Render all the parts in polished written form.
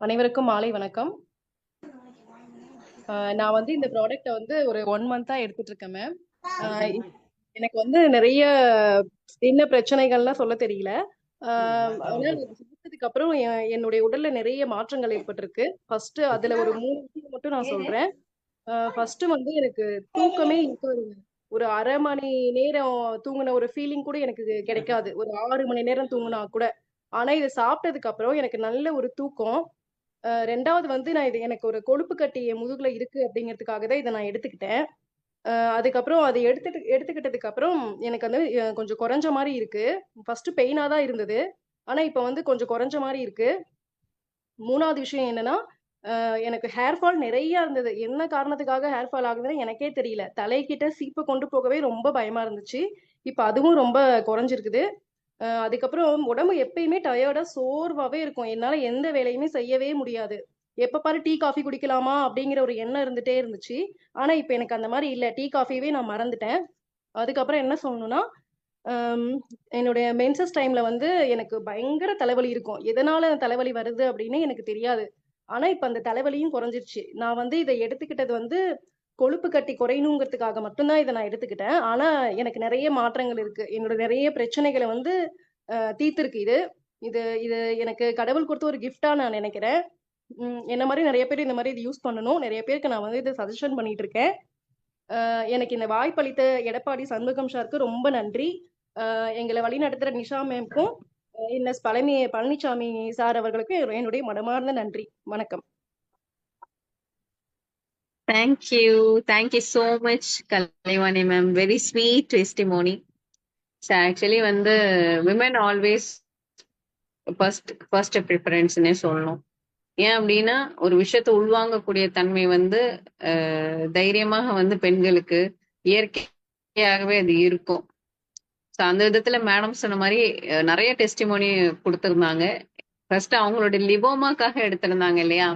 அனைவருக்கும் மாலை வணக்கம். நான் வந்து இந்த ப்ராடக்ட்ட வந்து ஒரு 1 மந்த்தா எடுத்துட்டு இருக்கேன் மேம். அ எனக்கு வந்து நெறைய என்ன பிரச்சனைகள்லாம் சொல்ல தெரியல. ஆ ஆனா அது சாப்பிட்டதுக்கு அப்புறம் என்னுடைய உடல்ல நெறைய மாற்றங்கள் ஏற்பட்டிருக்கு. ஃபர்ஸ்ட்டு அதுல ஒரு 3 விஷயம் மட்டும் நான் சொல்றேன். ஃபர்ஸ்ட்டு வந்து எனக்கு தூக்கமே இருக்காதுங்க. ஒரு 1/2 மணி நேரம் தூங்குன ஒரு ஃபீலிங் கூட எனக்கு கிடைக்காது. ஒரு 6 மணி நேரம் தூங்குனா கூட. ஆனா இத சாப்பிட்டதுக்கு அப்புறம் எனக்கு நல்ல ஒரு தூக்கம். 2வது வந்து நான் இது எனக்கு ஒரு கொழுப்பு கட்டி என் முதுகுல இருக்கு அப்படிங்கிறதுக்காக தான் இத நான் எடுத்துக்கிட்டேன். அதுக்கப்புறம் அது எடுத்துக்கிட்டதுக்கு அப்புறம் எனக்கு வந்து கொஞ்சம் குறைஞ்ச மாரி இருக்கு. ஃபர்ஸ்ட்டு பெயினா தான் இருந்தது. ஆனா இப்ப வந்து கொஞ்சம் குறைஞ்ச மாரி இருக்கு. 3வது விஷயம் என்னன்னா, எனக்கு ஹேர் ஃபால் நெறைய இருந்தது. என்ன காரணத்துக்காக ஹேர் ஃபால் ஆகுதுன்னு எனக்கே தெரியல. தலைக்கிட்ட சீப்ப கொண்டு போகவே ரொம்ப பயமா இருந்துச்சு. இப்ப அதுவும் ரொம்ப குறைஞ்சிருக்குது. அதுக்கப்புறம் உடம்பு எப்பயுமே டயர்டா, சோர்வாவே இருக்கும். என்னால எந்த வேலையுமே செய்யவே முடியாது. எப்ப பாரு டீ, காஃபி குடிக்கலாமா? அப்படிங்கிற ஒரு எண்ணம் இருந்துட்டே இருந்துச்சு. ஆனா, இப்ப எனக்கு அந்த மாரி இல்ல. டீ, காஃபியவே நான் மறந்துட்டேன். அதுக்கப்புறம் என்ன சொல்லணும்னா, அம் என்னுடைய மென்சஸ் டைம்ல வந்து எனக்கு பயங்கர தலைவலி இருக்கும். எதனால தலைவலி வருது அப்படின்னு எனக்கு தெரியாது. ஆனா, இப்ப அந்த தலைவலியும் குறைஞ்சிருச்சு. நான் வந்து இத எடுத்துக்கிட்டது வந்து கொழுப்பு கட்டி குறையணுங்கிறதுக்காக மட்டும் தான் இத நான் எடுத்துக்கிட்டேன். ஆனா, எனக்கு நெறைய மாற்றங்கள் இருக்கு. என்னோட நெறைய பிரச்சனைகள வந்து தீர்த்திருக்கு இது. இது இது எனக்கு கடவுள் குடுத்த ஒரு கிஃப்ட்டா நான் நெனைக்கிறேன். என்ன மாரி நெறைய பேர் இந்த மாரி இது யூஸ் பண்ணணும். நெறைய பேருக்கு நான் வந்து இத சஜஷன் பண்ணிட்டு இருக்கேன். எனக்கு இந்த வாய்ப்பளித்த எடப்பாடி சண்முகம் சாருக்கு ரொம்ப நன்றி. எங்கள வழிநடத்துற நிஷா மேம்க்கும், என்எஸ் பழனிச்சாமி சார் அவர்களுக்கு என்னுடைய மனமார்ந்த நன்றி. வணக்கம். Thank you. Thank you so much, Kalivani ma'am. Very sweet testimony. So actually வந்து women always first preference-னே சொல்லணும். ஏன் அப்படின்னா ஒரு விஷயத்தை உள்வாங்கக்கூடிய தன்மை வந்து தைரியமாக வந்து பெண்களுக்கு இயற்கையாகவே அது இருக்கும். ஸோ அந்த விதத்துல மேடம் சொன்ன மாதிரி நிறைய டெஸ்டிமோனி கொடுத்திருந்தாங்க. ஃபர்ஸ்ட் அவங்களோட லிபோமாக்காக எடுத்திருந்தாங்க இல்லையா?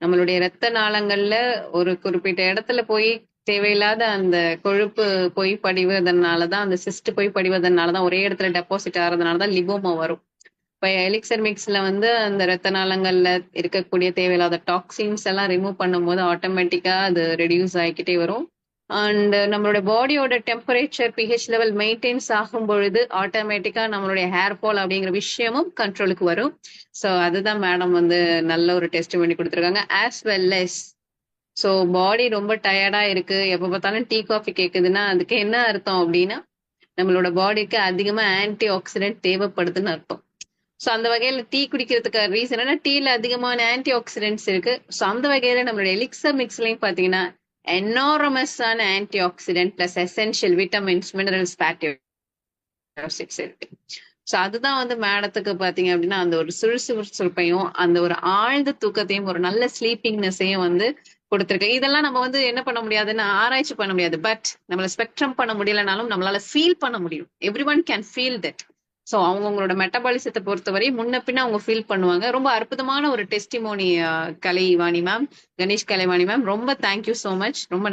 நம்மளுடைய இரத்த நாளங்கள்ல ஒரு குறிப்பிட்ட இடத்துல போய் தேவையில்லாத அந்த கொழுப்பு போய் படிவதனாலதான், அந்த சிஸ்ட் போய் படிவதனாலதான், ஒரே இடத்துல டெபாசிட் ஆகிறதுனாலதான் லிபோமா வரும். இப்ப எலிக்சர் மிக்ஸ்ல வந்து அந்த இரத்த நாளங்கள்ல இருக்கக்கூடிய தேவையில்லாத டாக்ஸின்ஸ் எல்லாம் ரிமூவ் பண்ணும்போது ஆட்டோமேட்டிக்கா அது ரெடியூஸ் ஆகிக்கிட்டே வரும். அண்ட் நம்மளோட பாடியோட டெம்பரேச்சர் பிஹெச் லெவல் மெயின்டைன்ஸ் ஆகும் பொழுது ஆட்டோமேட்டிக்கா நம்மளுடைய ஹேர் ஃபால் அப்படிங்கிற விஷயமும் கண்ட்ரோலுக்கு வரும். ஸோ அதுதான் மேடம் வந்து நல்ல ஒரு டெஸ்ட் பண்ணி கொடுத்துருக்காங்க. As well as so body ரொம்ப டயர்டா இருக்கு, எப்ப பார்த்தாலும் டீ காஃபி கேக்குதுன்னா அதுக்கு என்ன அர்த்தம் அப்படின்னா நம்மளோட பாடிக்கு அதிகமா ஆன்டி ஆக்சிடென்ட் தேவைப்படுதுன்னு அர்த்தம். ஸோ அந்த வகையில டீ குடிக்கிறதுக்கு ரீசன் என்ன, டீல அதிகமான ஆன்டி ஆக்சிடென்ட்ஸ் இருக்கு. ஸோ அந்த வகையில நம்மளோட எலிக்சர் மிக்ஸ்லயும் பாத்தீங்கன்னா எனாரமஸான antioxidant plus essential vitamins, minerals, fatty acids இருக்கு. ஸோ அதுதான் வந்து மேடத்துக்கு பாத்தீங்க அப்படின்னா அந்த ஒரு சுறுசுறுப்பையும் அந்த ஒரு ஆழ்ந்த தூக்கத்தையும் ஒரு நல்ல ஸ்லீப்பிங்னஸையும் வந்து கொடுத்துருக்கு. இதெல்லாம் நம்ம வந்து என்ன பண்ண முடியாதுன்னு ஆராய்ச்சி பண்ண முடியாது. பட் நம்மள ஸ்பெக்ட்ரம் பண்ண முடியலனாலும் நம்மளால ஃபீல் பண்ண முடியும். Every one can feel that. So அவங்களோட மெட்டபாலிசத்தை பொறுத்தவரை முன்ன பின்ன அவங்க ஃபீல் பண்ணுவாங்க. ரொம்ப அற்புதமான ஒரு testimony Kalaivani ma'am, Ganesh Kalaivani ma'am. ரொம்ப தேங்க்யூ ஸோ மச். ரொம்ப நன்றி.